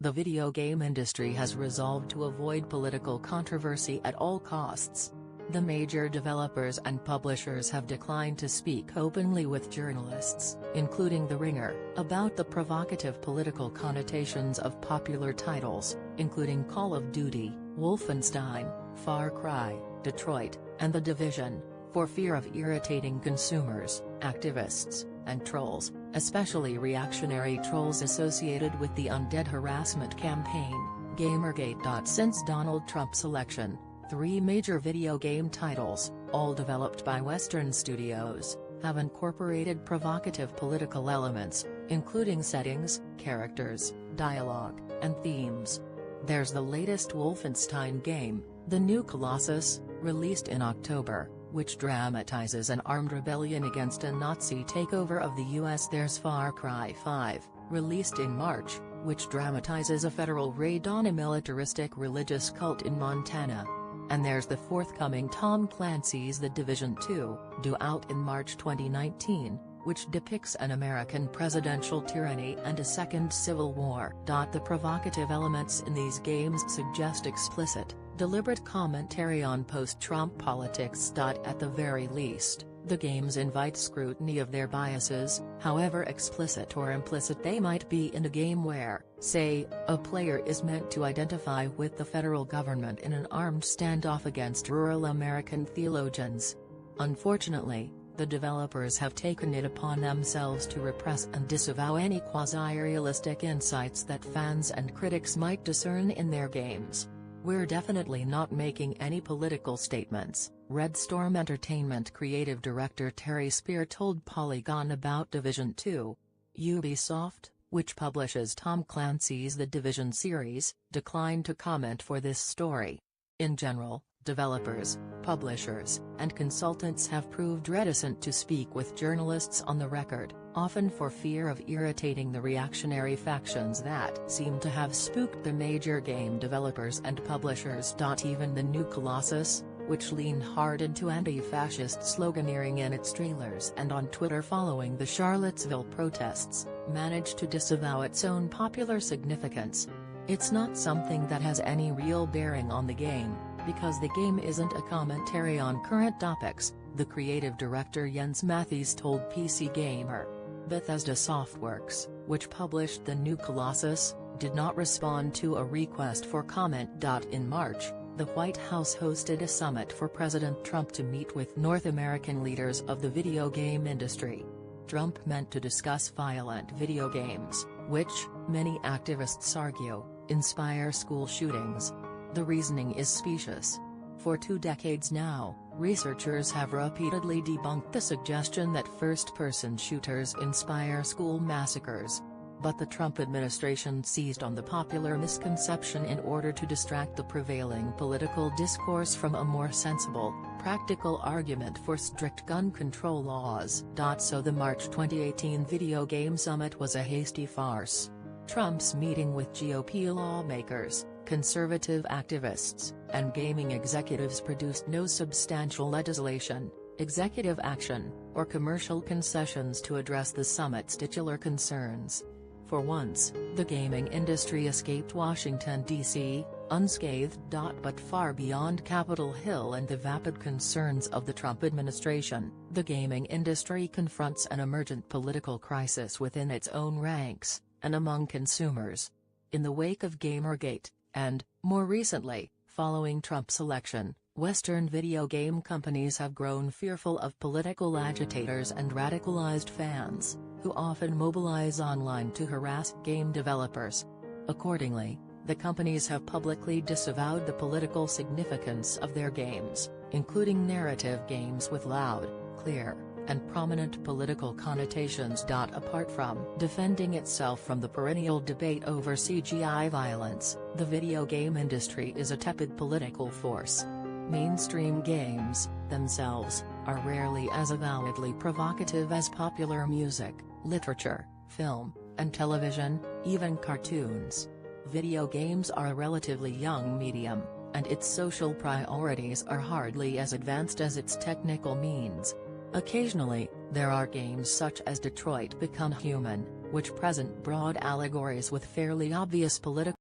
the video game industry has resolved to avoid political controversy at all costs. The major developers and publishers have declined to speak openly with journalists, including The Ringer, about the provocative political connotations of popular titles, including Call of Duty, Wolfenstein, Far Cry, Detroit, and The Division, for fear of irritating consumers, activists, and trolls, especially reactionary trolls associated with the undead harassment campaign, Gamergate. Since Donald Trump's election, 3 major video game titles, all developed by Western studios, have incorporated provocative political elements, including settings, characters, dialogue, and themes. There's the latest Wolfenstein game, The New Colossus, released in October, which dramatizes an armed rebellion against a Nazi takeover of the US. There's Far Cry 5, released in March, which dramatizes a federal raid on a militaristic religious cult in Montana. And there's the forthcoming Tom Clancy's The Division 2, due out in March 2019, which depicts an American presidential tyranny and a second civil war. The provocative elements in these games suggest explicit, deliberate commentary on post-Trump politics. At the very least, the games invite scrutiny of their biases, however explicit or implicit they might be in a game where, say, a player is meant to identify with the federal government in an armed standoff against rural American theologians. Unfortunately, the developers have taken it upon themselves to repress and disavow any quasi-realistic insights that fans and critics might discern in their games. "We're definitely not making any political statements," Red Storm Entertainment creative director Terry Spear told Polygon about Division 2. Ubisoft, which publishes Tom Clancy's The Division series, declined to comment for this story. In general, developers, publishers, and consultants have proved reticent to speak with journalists on the record, often for fear of irritating the reactionary factions that seem to have spooked the major game developers and publishers. Even The New Colossus, which leaned hard into anti-fascist sloganeering in its trailers and on Twitter following the Charlottesville protests, managed to disavow its own popular significance. "It's not something that has any real bearing on the game, because the game isn't a commentary on current topics," the creative director Jens Mathies told PC Gamer. Bethesda Softworks, which published The New Colossus, did not respond to a request for comment. In March, the White House hosted a summit for President Trump to meet with North American leaders of the video game industry. Trump meant to discuss violent video games, which, many activists argue, inspire school shootings. The reasoning is specious. For 2 decades now, researchers have repeatedly debunked the suggestion that first-person shooters inspire school massacres. But the Trump administration seized on the popular misconception in order to distract the prevailing political discourse from a more sensible, practical argument for strict gun control laws. So the March 2018 video game summit was a hasty farce. Trump's meeting with GOP lawmakers, conservative activists, and gaming executives produced no substantial legislation, executive action, or commercial concessions to address the summit's titular concerns. For once, the gaming industry escaped Washington, D.C., unscathed. But far beyond Capitol Hill and the vapid concerns of the Trump administration, the gaming industry confronts an emergent political crisis within its own ranks, and among consumers. In the wake of Gamergate, and, more recently, following Trump's election, Western video game companies have grown fearful of political agitators and radicalized fans, who often mobilize online to harass game developers. Accordingly, the companies have publicly disavowed the political significance of their games, including narrative games with loud, clear, and prominent political connotations. Apart from defending itself from the perennial debate over CGI violence, the video game industry is a tepid political force. Mainstream games, themselves, are rarely as avowedly provocative as popular music, literature, film, and television, even cartoons. Video games are a relatively young medium, and its social priorities are hardly as advanced as its technical means. Occasionally, there are games such as Detroit Become Human, which present broad allegories with fairly obvious political